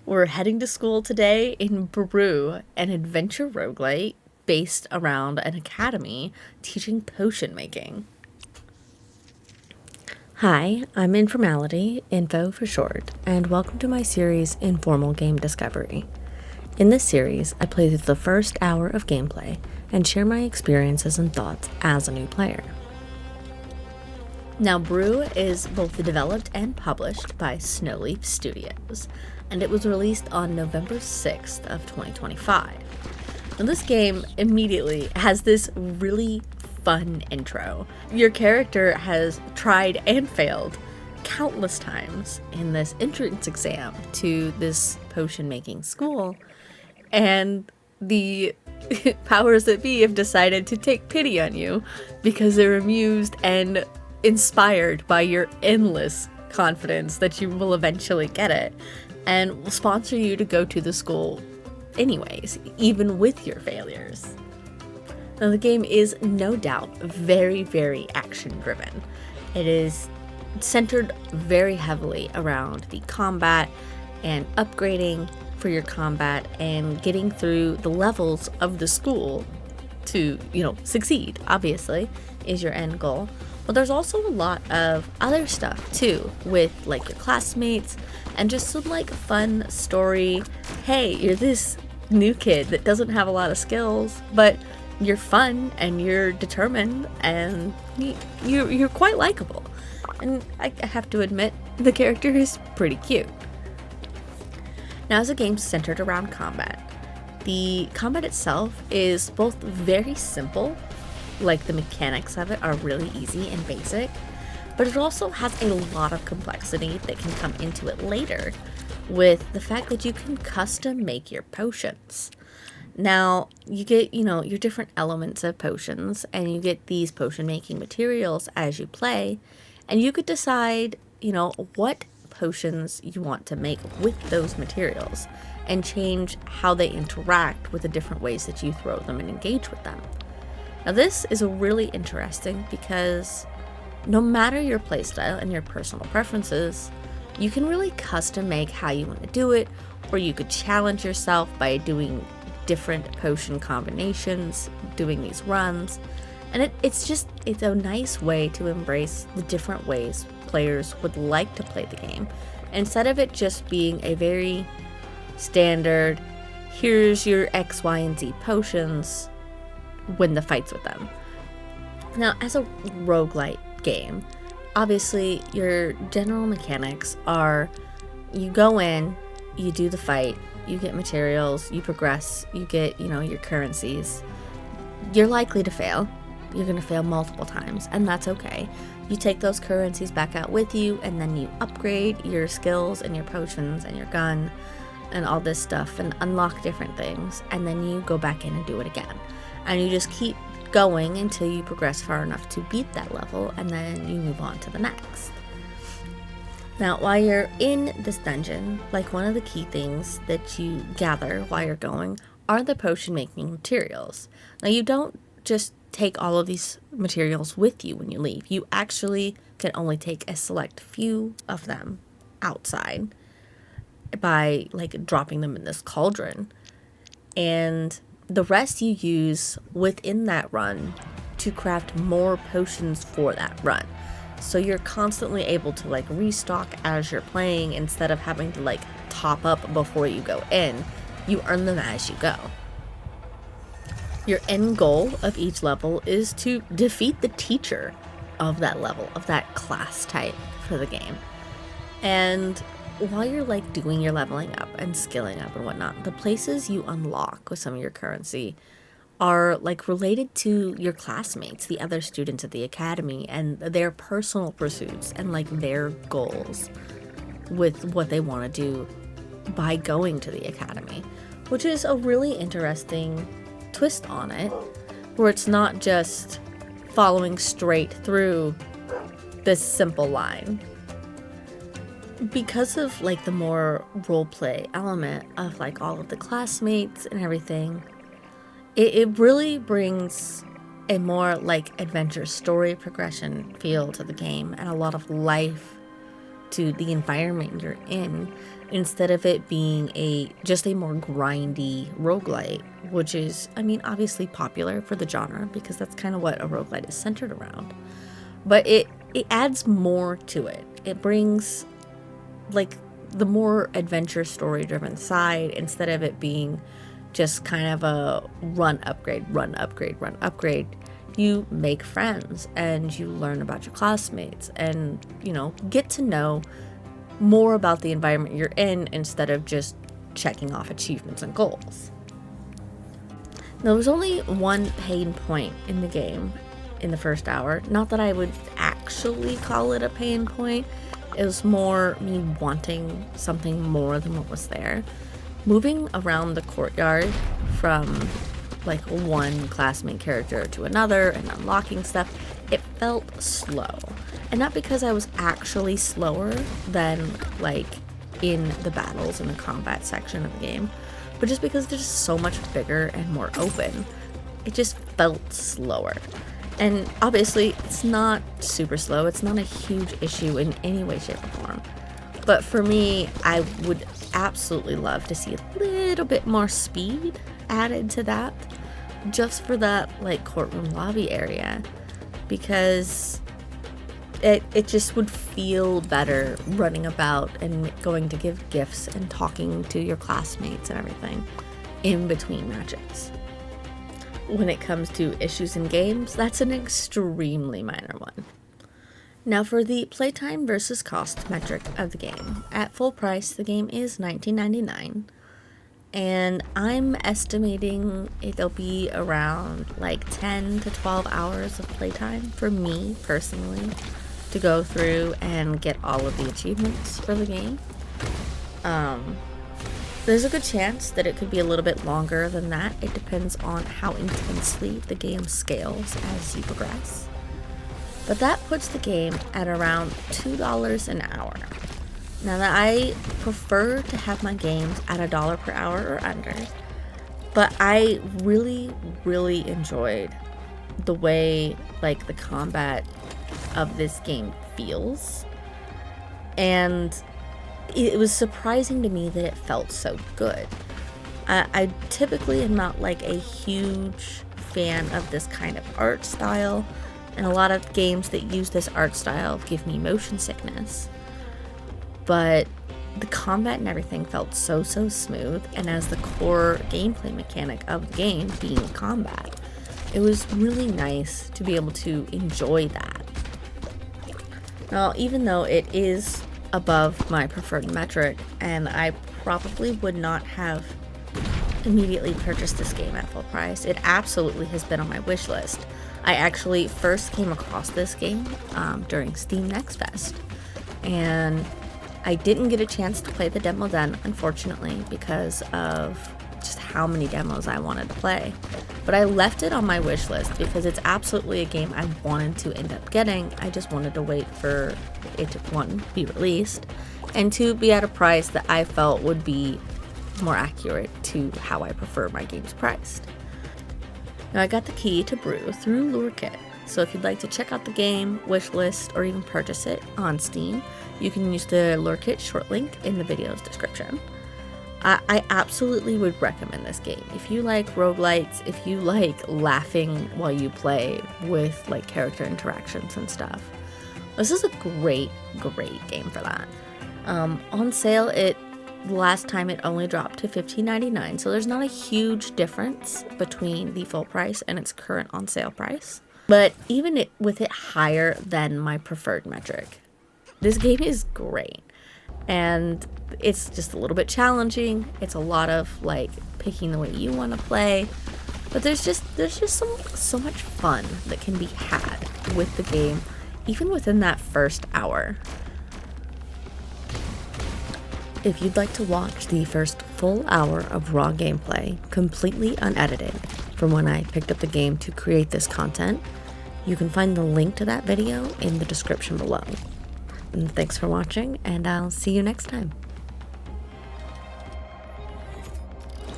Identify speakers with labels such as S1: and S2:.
S1: We're heading to school today in Brew, an adventure roguelike based around an academy teaching potion making. Hi, I'm Informality, Info for short, and welcome to my series Informal Game Discovery. In this series, I play through the first hour of gameplay and share my experiences and thoughts as a new player. Now, Brew is both developed and published by Snowleaf Studios, and it was released on November 6th of 2025. Now, this game immediately has this really fun intro. Your character has tried and failed countless times in this entrance exam to this potion making school, and the powers that be have decided to take pity on you because they're amused and inspired by your endless confidence that you will eventually get it, and will sponsor you to go to the school anyways, even with your failures. Now, the game is no doubt very, very action driven. It is centered very heavily around the combat and upgrading for your combat and getting through the levels of the school to, succeed, obviously, is your end goal. But there's also a lot of other stuff too, with like your classmates and just some like fun story. Hey, you're this new kid that doesn't have a lot of skills, but you're fun and you're determined and you're quite likable. And I have to admit, the character is pretty cute. Now, as a game centered around combat, the combat itself is both very simple, like the mechanics of it are really easy and basic, but it also has a lot of complexity that can come into it later with the fact that you can custom make your potions. Now, you get, your different elements of potions, and you get these potion making materials as you play, and you could decide, what potions you want to make with those materials and change how they interact with the different ways that you throw them and engage with them. Now, this is really interesting because no matter your playstyle and your personal preferences, you can really custom make how you want to do it, or you could challenge yourself by doing different potion combinations, doing these runs, and it's a nice way to embrace the different ways players would like to play the game, instead of it just being a very standard, here's your X, Y, and Z potions, win the fights with them. Now, as a roguelike game, obviously your general mechanics are you go in, you do the fight, you get materials, you progress, you get, your currencies. You're likely to fail. You're going to fail multiple times, and that's okay. You take those currencies back out with you, and then you upgrade your skills and your potions and your gun and all this stuff and unlock different things, and then you go back in and do it again. And you just keep going until you progress far enough to beat that level, and then you move on to the next. Now, while you're in this dungeon, like one of the key things that you gather while you're going are the potion making materials. Now, you don't just take all of these materials with you when you leave. You actually can only take a select few of them outside by like dropping them in this cauldron, and the rest you use within that run to craft more potions for that run. So you're constantly able to like restock as you're playing instead of having to like top up before you go in. You earn them as you go. Your end goal of each level is to defeat the teacher of that level, of that class type for the game. And while you're like doing your leveling up and skilling up and whatnot, the places you unlock with some of your currency are like related to your classmates, the other students at the academy, and their personal pursuits and like their goals with what they want to do by going to the academy, which is a really interesting twist on it, where it's not just following straight through this simple line. Because of like the more roleplay element of like all of the classmates and everything, it really brings a more like adventure story progression feel to the game and a lot of life to the environment you're in. instead of it being just a more grindy roguelite, which is, I mean, obviously popular for the genre because that's kind of what a roguelite is centered around. But it adds more to it. It brings like the more adventure story driven side instead of it being just kind of a run upgrade. You make friends and you learn about your classmates and, you know, get to know more about the environment you're in instead of just checking off achievements and goals. Now, there's only one pain point in the game in the first hour. Not that I would actually call it a pain point. It was more me wanting something more than what was there. Moving around the courtyard from like one classmate character to another and unlocking stuff, it felt slow. And not because I was actually slower than like in the battles and the combat section of the game, but just because they're just so much bigger and more open. It just felt slower. And obviously it's not super slow. It's not a huge issue in any way, shape, or form. But for me, I would absolutely love to see a little bit more speed added to that, just for that like courtroom lobby area, because it just would feel better running about and going to give gifts and talking to your classmates and everything in between matches. When it comes to issues in games, that's an extremely minor one. Now for the playtime versus cost metric of the game. At full price, the game is $19.99, and I'm estimating it'll be around like 10 to 12 hours of playtime for me personally to go through and get all of the achievements for the game. There's a good chance that it could be a little bit longer than that. It depends on how intensely the game scales as you progress. But that puts the game at around $2 an hour. Now that I prefer to have my games at $1 per hour or under, but I really, really enjoyed the way like the combat of this game feels. And it was surprising to me that it felt so good. I typically am not like a huge fan of this kind of art style, and a lot of games that use this art style give me motion sickness. But the combat and everything felt so smooth, and as the core gameplay mechanic of the game being combat, it was really nice to be able to enjoy that. Now, even though it is above my preferred metric, and I probably would not have immediately purchased this game at full price, it absolutely has been on my wish list. I actually first came across this game during Steam Next Fest, and I didn't get a chance to play the demo then, unfortunately, because of just how many demos I wanted to play. But I left it on my wish list because it's absolutely a game I wanted to end up getting. I just wanted to wait for it to, one, be released, and two, be at a price that I felt would be more accurate to how I prefer my games priced. Now I got the key to Brew through Lurkit, so if you'd like to check out the game, wish list, or even purchase it on Steam, you can use the Lurkit short link in the video's description. I absolutely would recommend this game. If you like roguelites, if you like laughing while you play with like character interactions and stuff, this is a great game for that. On sale, last time it only dropped to $15.99, so there's not a huge difference between the full price and its current on sale price. But even with it higher than my preferred metric, this game is great. And it's just a little bit challenging. It's a lot of like picking the way you want to play, but there's just so much fun that can be had with the game, even within that first hour. If you'd like to watch the first full hour of raw gameplay, completely unedited, from when I picked up the game to create this content, you can find the link to that video in the description below. And thanks for watching, and I'll see you next time.